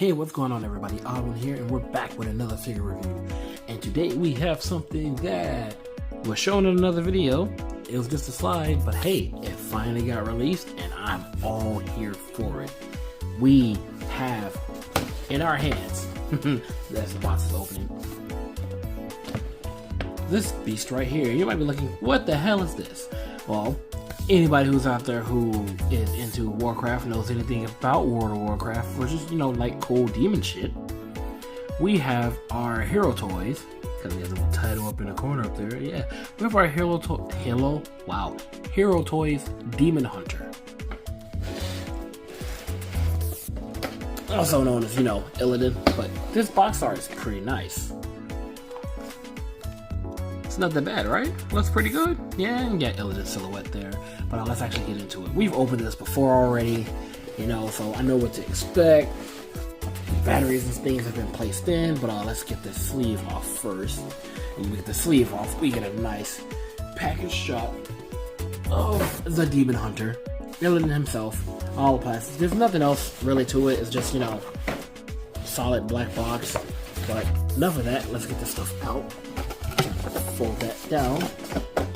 Hey, what's going on everybody? Oddones here, and we're back with another figure review. And today we have something that was shown in another video. It was just a slide, but hey, it finally got released and I'm all here for it. We have in our hands, that's the box is opening, this beast right here. You might be looking, what the hell is this? Well, anybody who's out there who is into Warcraft, knows anything about World of Warcraft, which is, you know, like cool demon shit. We have our hero toys, because he has a little title up in the corner up there. Yeah, we have our hero toys Demon Hunter, also known as, you know, Illidan. But this box art is pretty nice. It's not that bad, right? Looks pretty good. Yeah, you got Illidan silhouette there. But let's actually get into it. We've opened this before already, you know, so I know what to expect. Batteries and things have been placed in, but let's get this sleeve off first. And when we get the sleeve off, we get a nice package shot of the Demon Hunter, Illidan himself, all the plastic. There's nothing else really to it. It's just, you know, solid black box. But enough of that. Let's get this stuff out. Fold that down,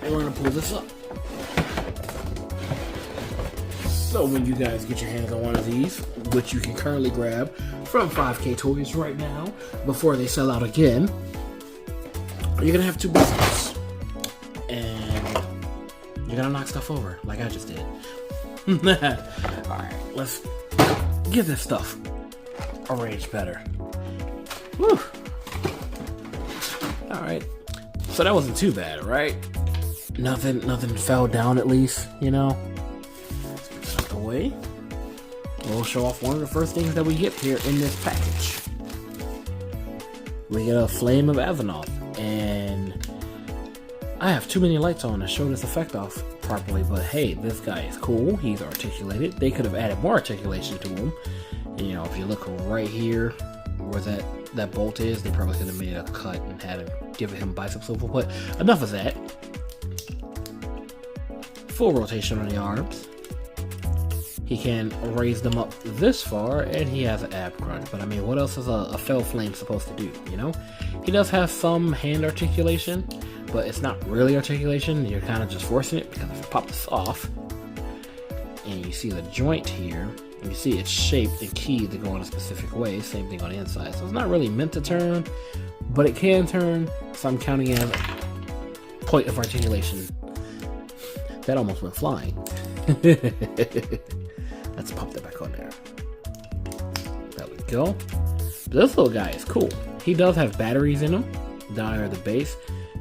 and we're gonna pull this up. So when you guys get your hands on one of these, which you can currently grab from 5K Toys right now, before they sell out again, you're gonna have two buttons, and you're gonna knock stuff over, like I just did. Alright, let's get this stuff arranged better. Woo! Alright. So that wasn't too bad, right? Nothing fell down at least, you know? Let's put this out the way. We'll show off one of the first things that we get here in this package. We get a Flame of Azzinoth, and I have too many lights on to show this effect off properly, but hey, this guy is cool. He's articulated. They could have added more articulation to him. And, you know, if you look right here where that bolt is, they probably could have made a cut and had him giving him biceps over. But enough of that. Full rotation on the arms. He can raise them up this far, and he has an ab crunch. But I mean, what else is a fell flame supposed to do, you know? He does have some hand articulation, but it's not really articulation. You're kind of just forcing it, because if you pop this off, and you see the joint here, you see it's shaped and keyed to go in a specific way. Same thing on the inside. So it's not really meant to turn, but it can turn. So I'm counting it as a point of articulation. That almost went flying. Let's pop that back on there. There we go. This little guy is cool. He does have batteries in him down here at the base.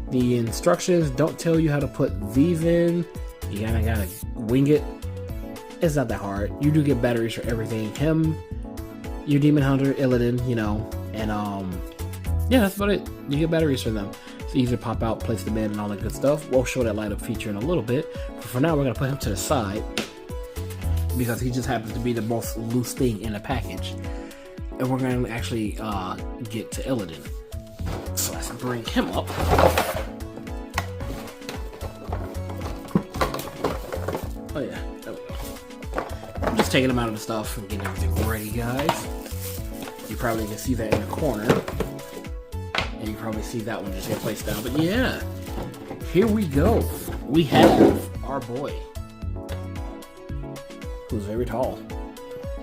The instructions don't tell you how to put these in. You kinda gotta wing it. It's not that hard. You do get batteries for everything. Him, your Demon Hunter, Illidan, you know, and yeah, that's about it. You get batteries for them. It's easy to pop out, place them in, and all that good stuff. We'll show that light up feature in a little bit. But for now, we're gonna put him to the side because he just happens to be the most loose thing in the package. And we're gonna actually get to Illidan. So let's bring him up. Oh yeah, there we go. I'm just taking them out of the stuff and getting everything ready, guys. You probably can see that in the corner. And you probably see that one just get placed down. But yeah, here we go. We have our boy, who's very tall.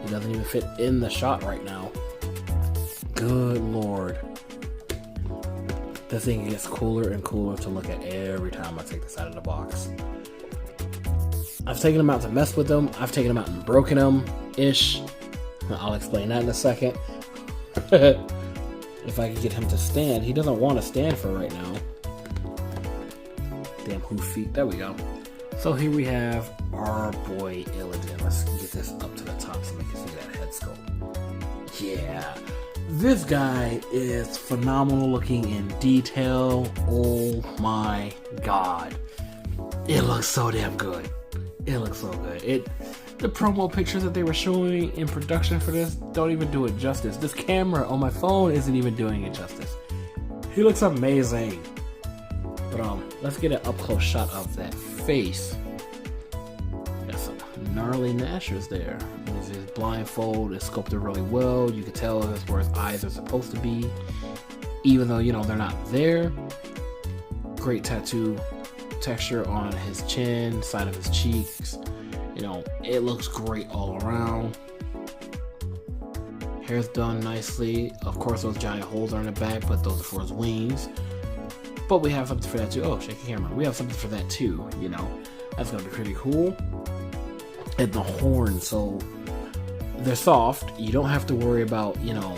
He doesn't even fit in the shot right now. Good lord. This thing gets cooler and cooler to look at every time I take this out of the box. I've taken him out to mess with them. I've taken him out and broken them-ish. I'll explain that in a second. If I could get him to stand. He doesn't want to stand for right now. Damn hoof feet. There we go. So here we have our boy Illidan. Let's get this up to the top so we can see that head sculpt. Yeah. This guy is phenomenal looking in detail. Oh my god. It looks so damn good. It looks so good. The promo pictures that they were showing in production for this don't even do it justice. This camera on my phone isn't even doing it justice. He looks amazing. But let's get an up close shot of that face. Got some gnarly gnashers there. His blindfold is sculpted really well. You can tell that's where his eyes are supposed to be, even though, you know, they're not there. Great tattoo texture on his chin, side of his cheeks. You know, it looks great all around. Hair's done nicely. Of course, those giant holes are in the back, but those are for his wings. But we have something for that too. Oh, shake the camera. We have something for that too, you know. That's gonna be pretty cool. And the horns, so they're soft. You don't have to worry about, you know,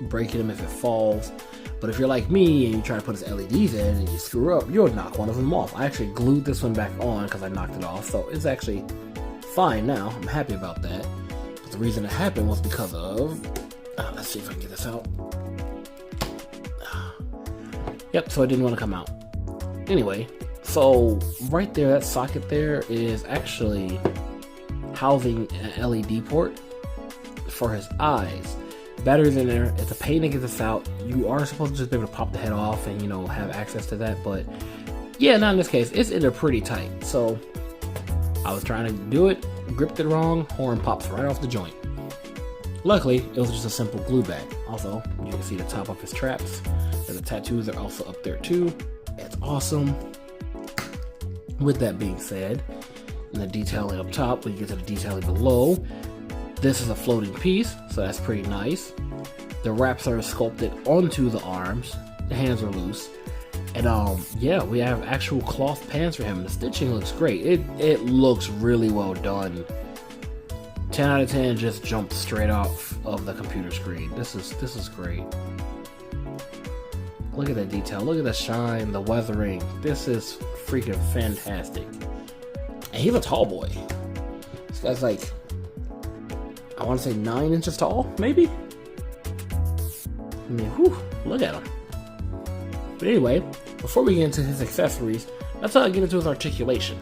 breaking them if it falls. But if you're like me and you try to put his LEDs in and you screw up, you'll knock one of them off. I actually glued this one back on because I knocked it off, so it's actually fine now. I'm happy about that. But the reason it happened was because of... let's see if I can get this out. Yep, so it didn't want to come out. Anyway, so right there, that socket there is actually housing an LED port for his eyes. Batteries in there. It's a pain to get this out. You are supposed to just be able to pop the head off and, you know, have access to that, but yeah, not in this case. It's in there pretty tight. So I was trying to do it, gripped it wrong, horn pops right off the joint. Luckily, it was just a simple glue back. Also, you can see the top of his traps. The tattoos are also up there too. It's awesome. With that being said, and the detailing up top, when you get to the detailing below, this is a floating piece, so that's pretty nice. The wraps are sculpted onto the arms. The hands are loose. And yeah, we have actual cloth pants for him. The stitching looks great. It looks really well done. 10 out of 10 just jumped straight off of the computer screen. This is great. Look at that detail. Look at the shine, the weathering. This is freaking fantastic. And he's a tall boy. This guy's like, I want to say 9 inches tall, maybe? I mean, whew, look at him. But anyway, before we get into his accessories, let's get into his articulation.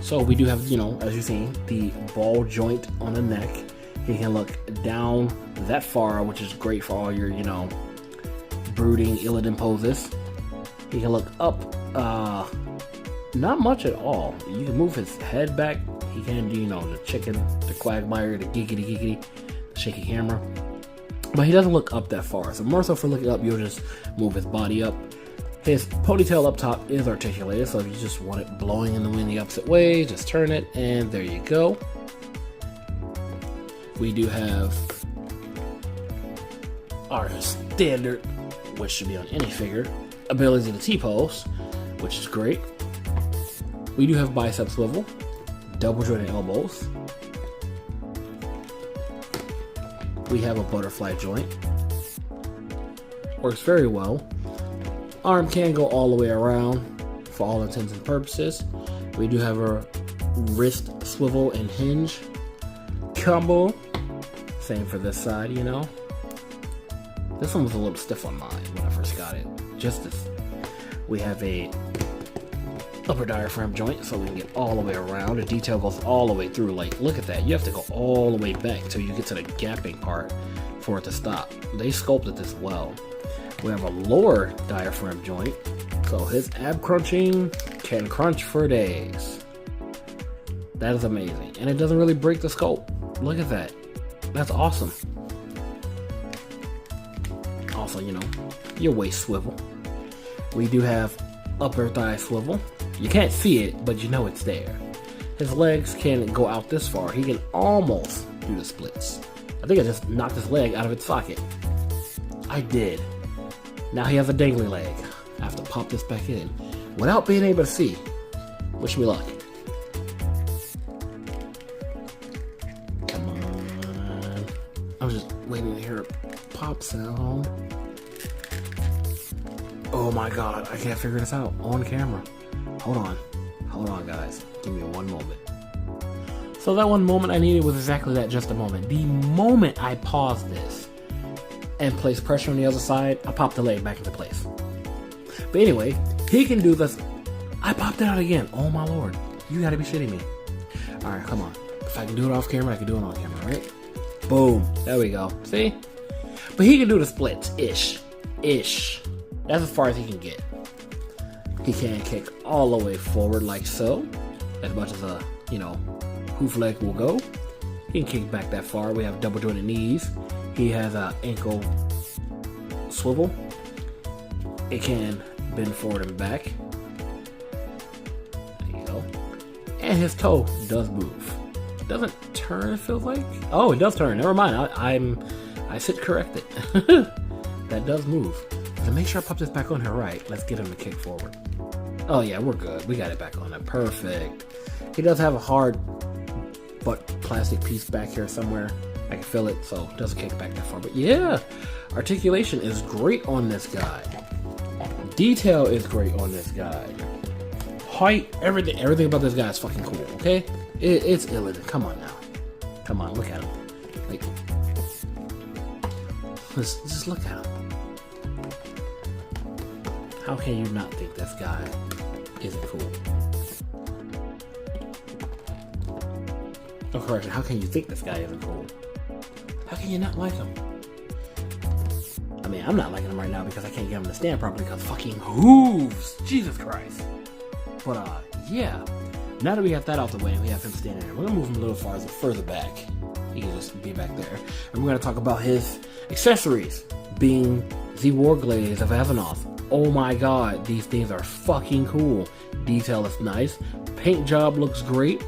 So we do have, you know, as you've seen, the ball joint on the neck. He can look down that far, which is great for all your, you know, brooding Illidan poses. He can look up, not much at all. You can move his head back. He can do, you know, the chicken, the quagmire, the giggity, the shaky camera. But he doesn't look up that far. So more so for looking up, you'll just move his body up. His ponytail up top is articulated, so if you just want it blowing in the wind the opposite way, just turn it, and there you go. We do have our standard, which should be on any figure, ability to T-pose, which is great. We do have bicep swivel, double jointed elbows. We have a butterfly joint. Works very well. Arm can go all the way around for all intents and purposes. We do have a wrist swivel and hinge combo. Same for this side, you know. This one was a little stiff on mine when I first got it. Just this. We have a upper diaphragm joint, so we can get all the way around. The detail goes all the way through. Like, look at that. You have to go all the way back till you get to the gapping part for it to stop. They sculpted this well. We have a lower diaphragm joint, so his ab crunching can crunch for days. That is amazing, and it doesn't really break the sculpt. Look at that. That's awesome. Also, you know, your waist swivel. We do have upper thigh swivel. You can't see it, but you know it's there. His legs can go out this far. He can almost do the splits. I think I just knocked his leg out of its socket. I did. Now he has a dangly leg. I have to pop this back in without being able to see. Wish me luck. Come on. I was just waiting to hear a pop sound. Oh my god, I can't figure this out on camera. Hold on guys, give me one moment. So that one moment I needed was exactly that, just a moment. The moment I paused this and place pressure on the other side, I popped the leg back into place. But anyway, he can do this. I popped it out again. Oh my lord, you gotta be shitting me. Alright, come on. If I can do it off camera, I can do it on camera, right? Boom, there we go. See? But he can do the splits, ish. That's as far as he can get. He can kick all the way forward like so, as much as a, you know, hoof leg will go. He can kick back that far. We have double jointed knees. He has an ankle swivel. It can bend forward and back. There you go. And his toe does move. It doesn't turn, it feels like. Oh, it does turn. Never mind. I sit corrected. That does move. So make sure I pop this back on here right. Let's get him to kick forward. Oh yeah, we're good. We got it back on there. Perfect. He does have a hard but plastic piece back here somewhere. I can feel it, so it doesn't kick back that far. But yeah, articulation is great on this guy. Detail is great on this guy. Height, everything about this guy is fucking cool, okay? It's Illidan. Come on now. Come on, look at him. Like, just look at him. How can you not think this guy isn't cool? Oh, correction. How can you think this guy isn't cool? How can you not like him? I mean, I'm not liking him right now because I can't get him to stand properly because fucking hooves! Jesus Christ. But, yeah. Now that we have that out the way and we have him standing there, we're going to move him a little further back. He can just be back there. And we're going to talk about his accessories, being the Warglaives of Azeroth. Oh my god, these things are fucking cool. Detail is nice. Paint job looks great.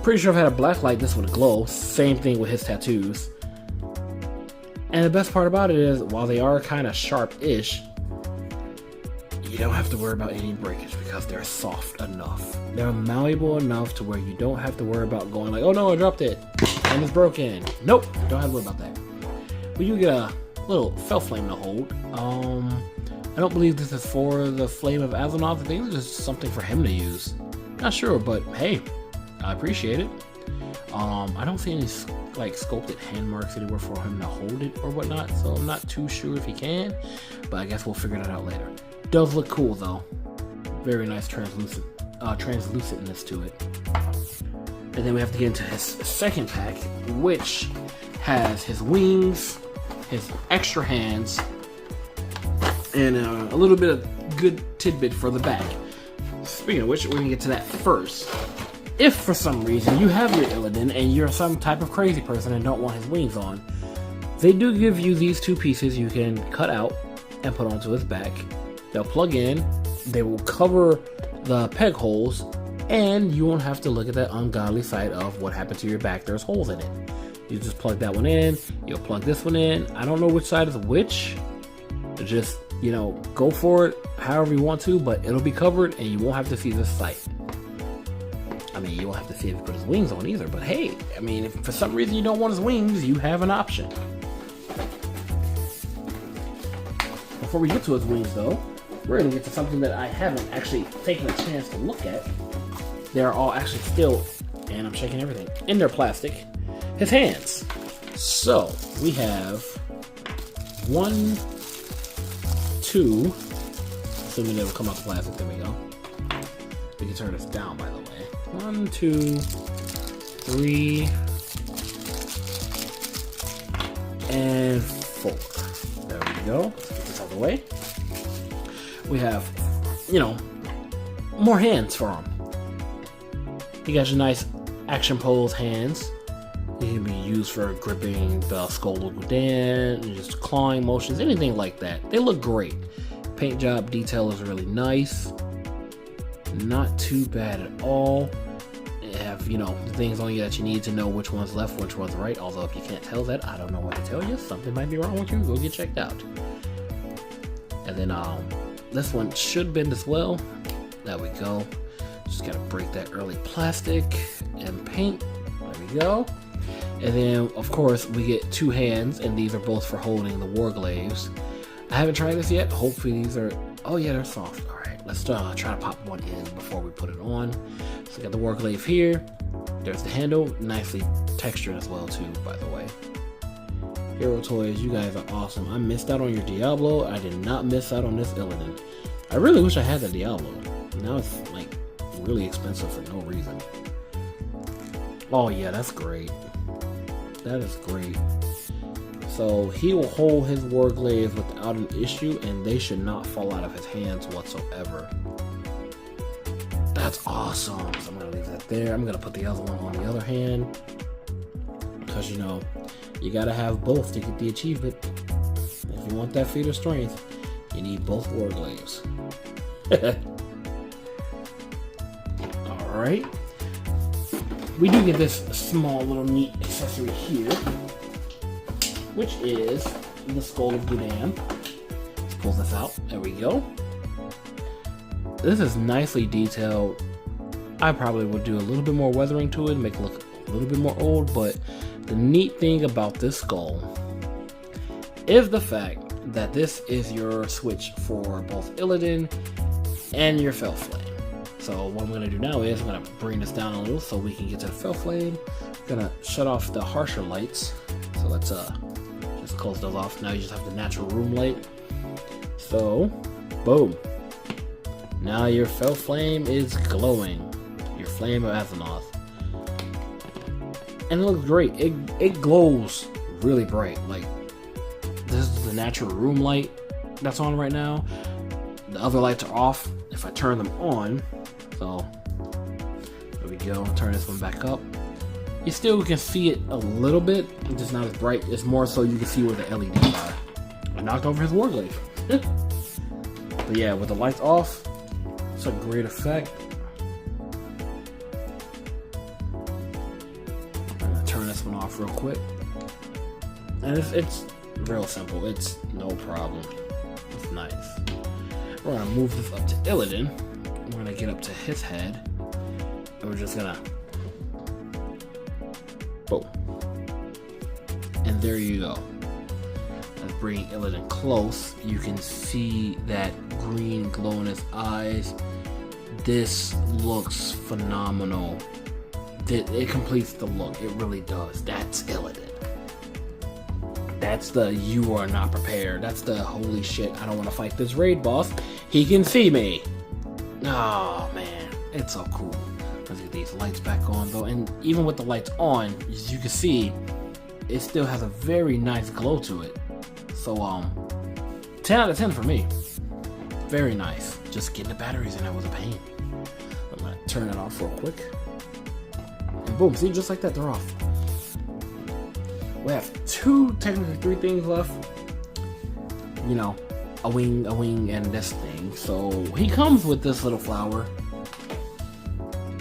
Pretty sure if I had a black light, this would glow. Same thing with his tattoos. And the best part about it is, while they are kind of sharp-ish, you don't have to worry about any breakage because they're soft enough. They're malleable enough to where you don't have to worry about going like, oh no, I dropped it and it's broken. Nope, don't have to worry about that. But you get a little fell flame to hold. I don't believe this is for the Flame of Azeroth. I think this is something for him to use. Not sure, but hey, I appreciate it. I don't see any like sculpted hand marks anywhere for him to hold it or whatnot, so I'm not too sure if he can, but I guess we'll figure that out later. Does look cool though. Very nice translucentness to it. And then we have to get into his second pack, which has his wings, his extra hands, and a little bit of good tidbit for the back. Speaking of which, we're gonna get to that first. If for some reason you have your Illidan and you're some type of crazy person and don't want his wings on, they do give you these two pieces you can cut out and put onto his back. They'll plug in, they will cover the peg holes, and you won't have to look at that ungodly sight of what happened to your back. There's holes in it. You just plug that one in, you'll plug this one in. I don't know which side is which. Just, you know, go for it however you want to, but it'll be covered and you won't have to see this sight. I mean, you won't have to see if he put his wings on either, but hey, I mean, if for some reason you don't want his wings, you have an option. Before we get to his wings though, we're going to get to something that I haven't actually taken a chance to look at. They're all actually still, and I'm shaking everything, in their plastic. His hands. So, we have 1, 2, assuming they will come out the plastic, there we go. We can turn this down, by the way. 1, 2, 3, and 4. There we go. Let's get this out of the way. We have, you know, more hands for him. You got your nice action pose hands. They can be used for gripping the skull of Oddones, and just clawing motions, anything like that. They look great. Paint job detail is really nice. Not too bad at all. They have, you know, the things on you that you need to know which one's left, which one's right. Although if you can't tell that, I don't know what to tell you. Something might be wrong with you. Go get checked out. And then this one should bend as well. There we go. Just gotta break that early plastic and paint. There we go. And then, of course, we get 2 hands, and these are both for holding the Warglaives. I haven't tried this yet. Hopefully these are... Oh yeah, they're soft. Alright, let's try to pop one in before we put it on. So we got the Warglaive here. There's the handle. Nicely textured as well, too, by the way. Hero Toys, you guys are awesome. I missed out on your Diablo. I did not miss out on this Illidan. I really wish I had the Diablo. Now it's, like, really expensive for no reason. Oh yeah, that's great. That is great. So he will hold his Warglaives without an issue, and they should not fall out of his hands whatsoever. That's awesome. So I'm gonna leave that there. I'm gonna put the other one on the other hand, because you know, you gotta have both to get the achievement. If you want that feat of strength, you need both warglaives. Alright. We do get this small little neat accessory here, which is the skull of Oddones. Let's pull this out. There we go. This is nicely detailed. I probably would do a little bit more weathering to it, make it look a little bit more old, but the neat thing about this skull is the fact that this is your switch for both Illidan and your Felflame. So what I'm going to do now is I'm going to bring this down a little so we can get to the Felflame. I'm going to shut off the harsher lights. So let's just close those off. Now you just have the natural room light. So, boom. Now your Felflame is glowing. Your Flame of Athenoth. And it looks great. It glows really bright. Like, this is the natural room light that's on right now. The other lights are off. If I turn them on, so there we go. Turn this one back up. You still can see it a little bit. It's just not as bright. It's more so you can see where the LEDs are. I knocked over his warglaive. But yeah, with the lights off, it's a great effect. I'm gonna turn this one off real quick. And it's real simple. It's no problem. It's nice. We're gonna move this up to Illidan. We're gonna get up to his head. And we're just gonna... boom. And there you go. Let's bring Illidan close. You can see that green glow in his eyes. This looks phenomenal. It completes the look. It really does. That's Illidan. That's the you are not prepared. That's the holy shit, I don't want to fight this raid boss. He can see me. Oh man, it's so cool. Let's get these lights back on though. And even with the lights on, as you can see, it still has a very nice glow to it. So 10 out of 10 for me. Very nice. Just getting the batteries in there was a pain. I'm gonna turn it off real quick. And boom, see, just like that, they're off. We have technically three things left. You know, a wing, and this thing. So he comes with this little flower.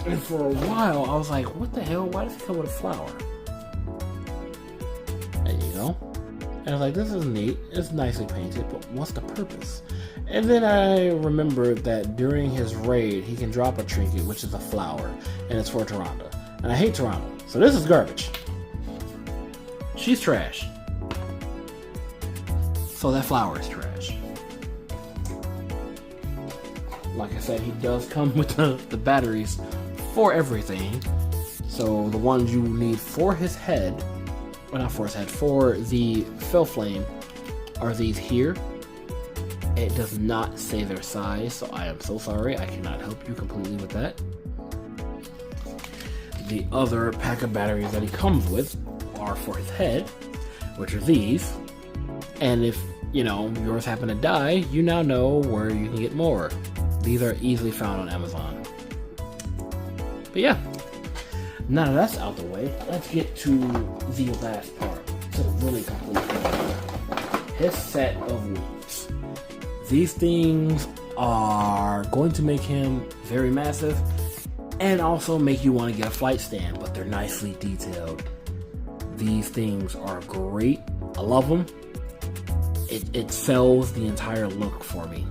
And for a while, I was like, what the hell? Why does he come with a flower? There you go. And I was like, this is neat. It's nicely painted, but what's the purpose? And then I remembered that during his raid, he can drop a trinket, which is a flower, and it's for Tyrande. And I hate Tyrande, so this is garbage. She's trash. So that flower is trash. Like I said, he does come with the batteries for everything. So the ones you need for his head, well, not for his head, for the Felflame are these here. It does not say their size, so I am so sorry. I cannot help you completely with that. The other pack of batteries that he comes with are for his head, which are these. And if, you know, yours happen to die, you now know where you can get more. These are easily found on Amazon. But yeah, now that that's out the way, let's get to the last part. To really complete his set of wings. These things are going to make him very massive and also make you want to get a flight stand, but they're nicely detailed. These things are great. I love them. It sells the entire look for me.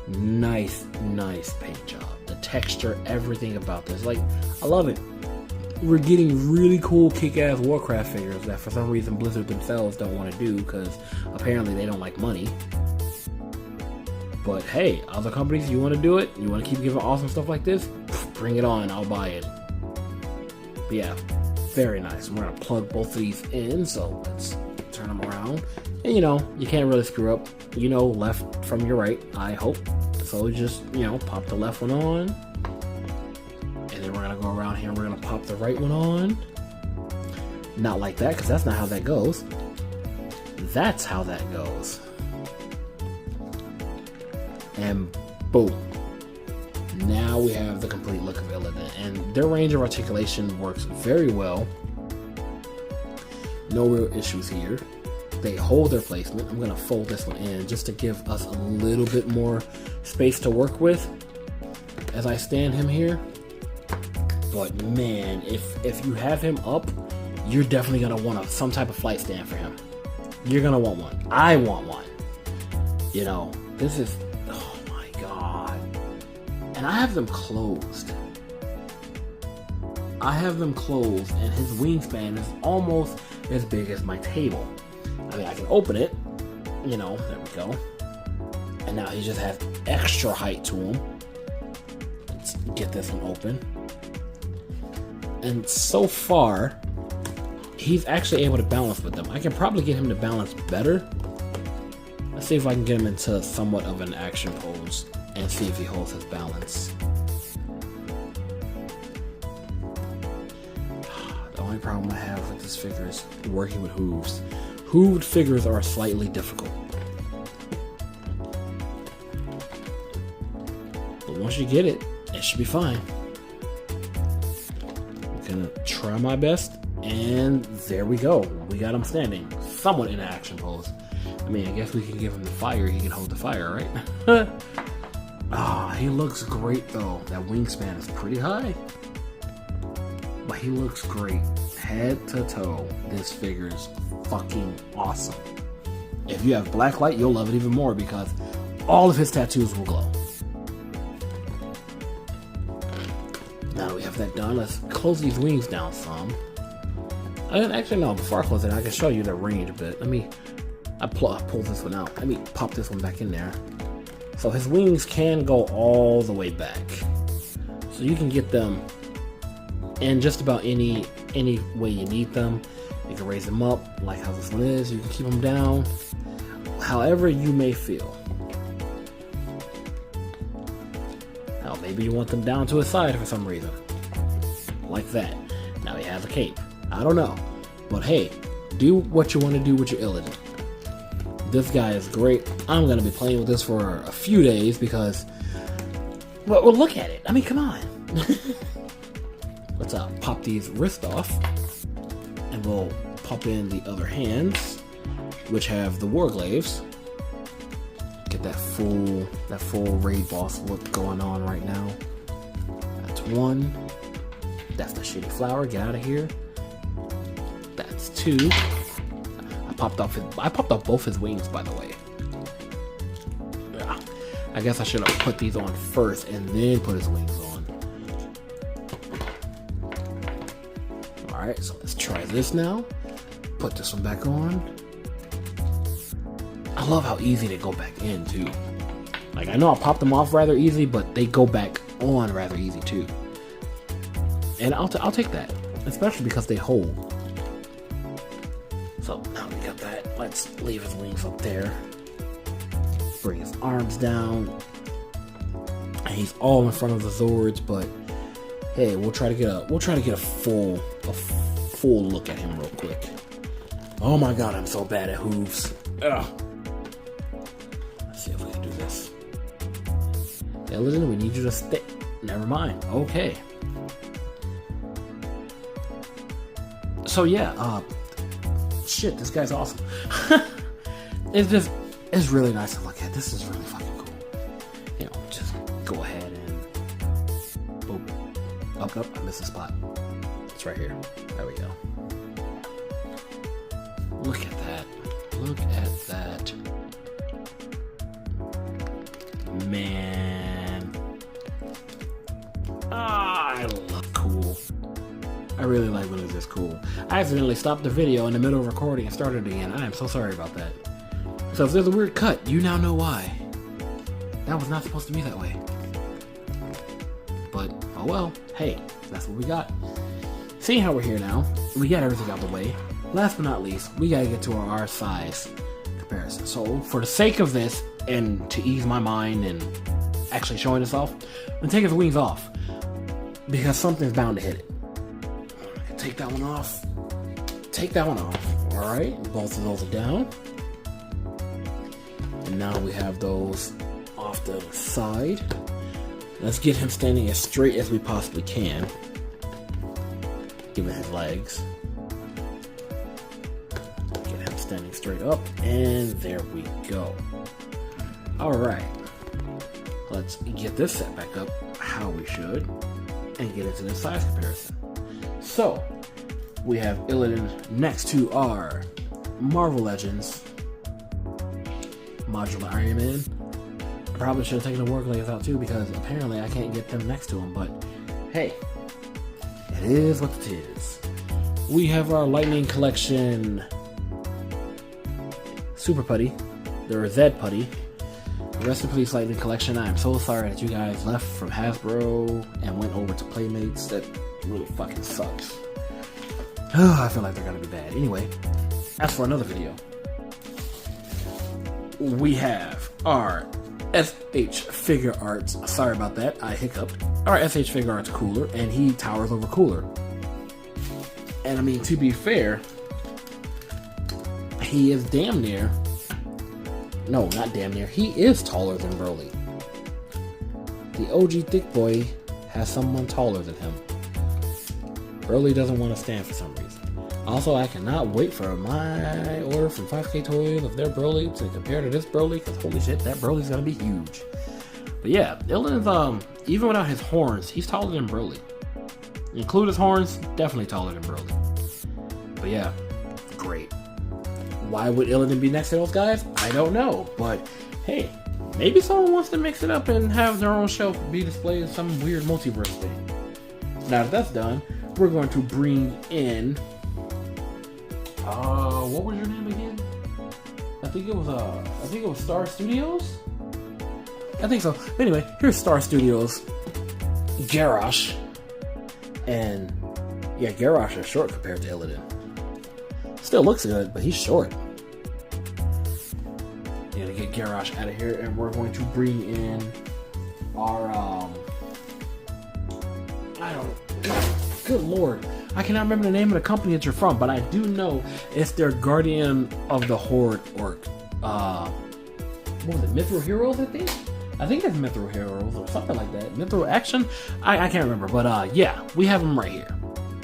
Nice paint job. The texture, everything about this. Like, I love it. We're getting really cool kick-ass Warcraft figures that for some reason Blizzard themselves don't want to do because apparently they don't like money. But hey, other companies, you want to do it? You want to keep giving awesome stuff like this? Bring it on, I'll buy it. But yeah, very nice. We're going to plug both of these in, so let's turn them around. And you know, you can't really screw up, you know, left from your right, I hope. So just, you know, pop the left one on. And then we're going to go around here and we're going to pop the right one on. Not like that, because that's not how that goes. That's how that goes. And boom. Now we have the complete look of Illidan, and their range of articulation works very well. No real issues here. They hold their placement. I'm gonna fold this one in just to give us a little bit more space to work with as I stand him here. But man, if you have him up, you're definitely gonna want some type of flight stand for him. You're gonna want one. I want one. You know, this is, oh my god. And I have them closed. I have them closed, and his wingspan is almost as big as my table. I mean, I can open it, you know, there we go. And now he just has extra height to him. Let's get this one open. And so far, he's actually able to balance with them. I can probably get him to balance better. Let's see if I can get him into somewhat of an action pose and see if he holds his balance. The only problem I have with this figure is working with hooves. Hooved figures are slightly difficult. But once you get it, it should be fine. I'm gonna try my best, and there we go. We got him standing, somewhat in an action pose. I mean, I guess we can give him the fire. He can hold the fire, right? Ah, he looks great though. That wingspan is pretty high, but he looks great. Head to toe, this figure is fucking awesome. If you have black light, you'll love it even more because all of his tattoos will glow. Now that we have that done, let's close these wings down some. Actually, no, before I close it, I can show you the range a bit. I pull this one out. Let me pop this one back in there. So his wings can go all the way back. So you can get them in just about any way you need them. You can raise them up like how this one is. You can keep them down however you may feel. Now maybe you want them down to his side for some reason, like that. Now he has a cape. I don't know, but hey, do what you want to do with your Illidan. This guy is great. I'm gonna be playing with this for a few days because, well, look at it. I mean, come on. Let's pop these wrists off, and we'll pop in the other hands, which have the warglaives. Get that full raid boss look going on right now. That's one. That's the shitty flower. Get out of here. That's two. I popped off both his wings, by the way. Yeah. I guess I should have put these on first and then put his wings on. Alright, so let's try this now. Put this one back on. I love how easy they go back in, too. Like, I know I popped them off rather easy, but they go back on rather easy, too. And I'll take that, especially because they hold. So now we got that. Let's leave his wings up there. Bring his arms down. And he's all in front of the Zords, but hey, we'll try to get a full look at him real quick. Oh my god, I'm so bad at hooves. Ugh. Let's see if we can do this. Illidan, we need you to stay. Never mind. Okay. So yeah, shit, this guy's awesome. It's really nice to look at. This is really fucking cool. You know, just go ahead and boom. Up, I missed the spot. It's right here. There we go. Look at that. Look at that. Man. I love cool. I really like when it's this cool. I accidentally stopped the video in the middle of recording and started again. I am so sorry about that. So if there's a weird cut, you now know why. That was not supposed to be that way. But, oh well. Hey, that's what we got. Seeing how we're here now, we got everything out the way. Last but not least, we gotta get to our size comparison. So, for the sake of this, and to ease my mind and actually showing this off, I'm gonna take his wings off. Because something's bound to hit it. Take that one off. Take that one off. Alright, both of those are down. And now we have those off the side. Let's get him standing as straight as we possibly can, given his legs. Get him standing straight up, and there we go. Alright, let's get this set back up how we should, and get into the size comparison. So, we have Illidan next to our Marvel Legends modular Iron Man. I probably should have taken the war glaives out too, because apparently I can't get them next to him, but hey, it is what it is. We have our Lightning Collection Super Putty, the Zed Putty. Rest in peace, Lightning Collection. I am so sorry that you guys left from Hasbro and went over to Playmates. That really fucking sucks. I feel like they're gonna be bad. Anyway, as for another video, we have our SH Figure Arts. Sorry about that, I hiccuped. Our SH Figure Arts Cooler, and he towers over Cooler. And I mean, to be fair, he is damn near. No, not damn near. He is taller than Broly. The OG Thick Boy has someone taller than him. Broly doesn't want to stand for some reason. Also, I cannot wait for my order from 5K Toys of their Broly to compare to this Broly, because holy shit, that Broly's gonna be huge. But yeah, Illidan's, even without his horns, he's taller than Broly. Include his horns, definitely taller than Broly. But yeah, great. Why would Illidan be next to those guys? I don't know, but hey, maybe someone wants to mix it up and have their own shelf be displayed in some weird multiverse thing. Now that that's done, we're going to bring in, what was your name again? I think it was Star Studios? I think so. Anyway, here's Star Studios Garrosh. And yeah, Garrosh is short compared to Illidan. Still looks good, but he's short. Gonna get Garrosh out of here, and we're going to bring in our good lord, I cannot remember the name of the company that you're from, but I do know it's their Guardian of the Horde orc. What was it, Mithril Heroes, I think it's Mithril Heroes or something like that. Mithril Action? I can't remember, but yeah, we have them right here.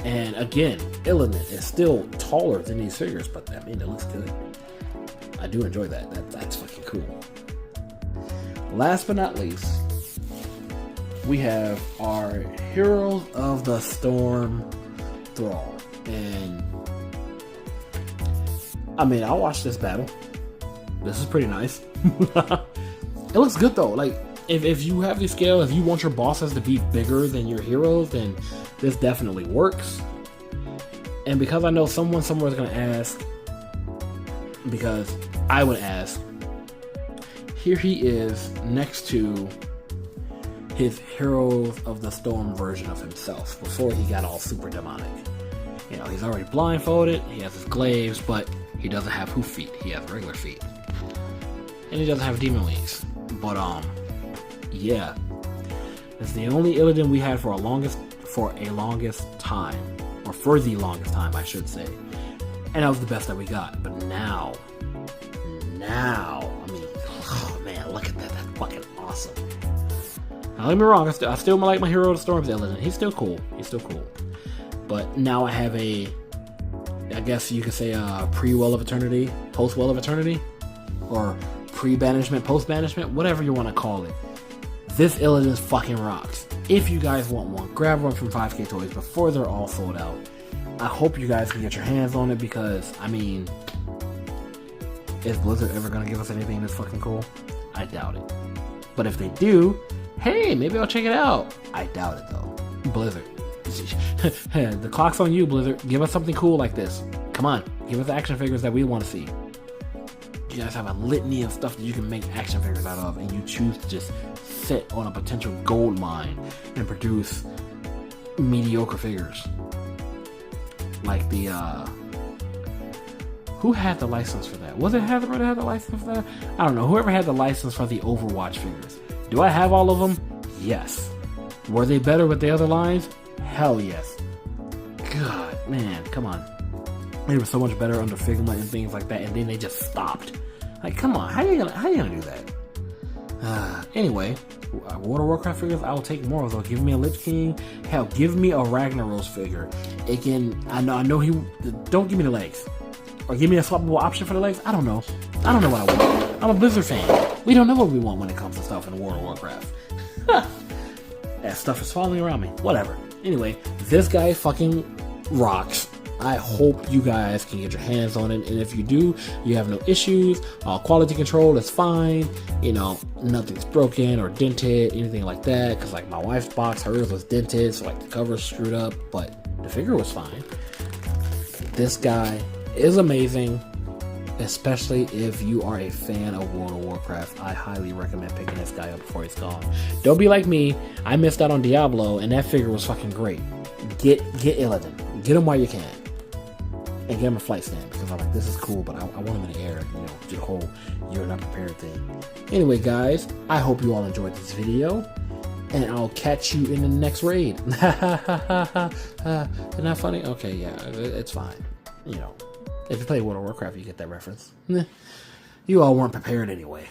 And again, Illidan is still taller than these figures, but I mean, it looks good. I do enjoy that. That's fucking cool. Last but not least, we have our Heroes of the Storm Thrall. And I mean, I'll watch this battle. This is pretty nice. It looks good though. Like, if you have the scale, if you want your bosses to be bigger than your heroes, then this definitely works. And because I know someone somewhere is going to ask, because I would ask, here he is next to his Heroes of the Storm version of himself before he got all super demonic. You know, he's already blindfolded, he has his glaives, but he doesn't have hoof feet, he has regular feet. And he doesn't have demon wings. But yeah. It's the only Illidan we had for the longest time, I should say. And that was the best that we got. But now, I mean, oh man, look at that. That's fucking awesome. Now, don't get me wrong, I still like my Hero of the Storms Illidan. He's still cool. But now I have I guess you could say a pre-Well of Eternity, post-Well of Eternity, or pre-banishment, post-banishment, whatever you want to call it. This Illidan fucking rocks. If you guys want one, grab one from 5K Toys before they're all sold out. I hope you guys can get your hands on it, because, I mean, is Blizzard ever going to give us anything that's fucking cool? I doubt it. But if they do, hey, maybe I'll check it out. I doubt it, though. Blizzard. The clock's on you, Blizzard. Give us something cool like this. Come on, give us action figures that we want to see. You guys have a litany of stuff that you can make action figures out of, and you choose to just sit on a potential gold mine and produce mediocre figures. Like the, who had the license for that? Was it Hasbro that had the license for that? I don't know. Whoever had the license for the Overwatch figures. Do I have all of them? Yes. Were they better with the other lines? Hell yes. God, man, come on. They were so much better under Figma and things like that, and then they just stopped. Like, come on, how you gonna do that? Anyway, World of Warcraft figures, I will take more of those. Give me a Lich King. Hell, give me a Ragnaros figure. It can. I know he. Don't give me the legs, or give me a swappable option for the legs. I don't know. I don't know what I want. I'm a Blizzard fan. We don't know what we want when it comes to stuff in World of Warcraft. That stuff is falling around me. Whatever. Anyway, this guy fucking rocks. I hope you guys can get your hands on it, and if you do, you have no issues. Quality control is fine. You know, nothing's broken or dented, anything like that. Because like my wife's box, hers was dented, so like the cover's screwed up, but the figure was fine. This guy is amazing, especially if you are a fan of World of Warcraft. I highly recommend picking this guy up before he's gone. Don't be like me. I missed out on Diablo, and that figure was fucking great. Get Illidan. Get him while you can. And get him a flight stand, because I'm like, this is cool, but I want him in the air, you know, do the whole you're not prepared thing. Anyway, guys, I hope you all enjoyed this video, and I'll catch you in the next raid. Isn't that funny? Okay, yeah, it's fine. You know, if you play World of Warcraft, you get that reference. You all weren't prepared anyway.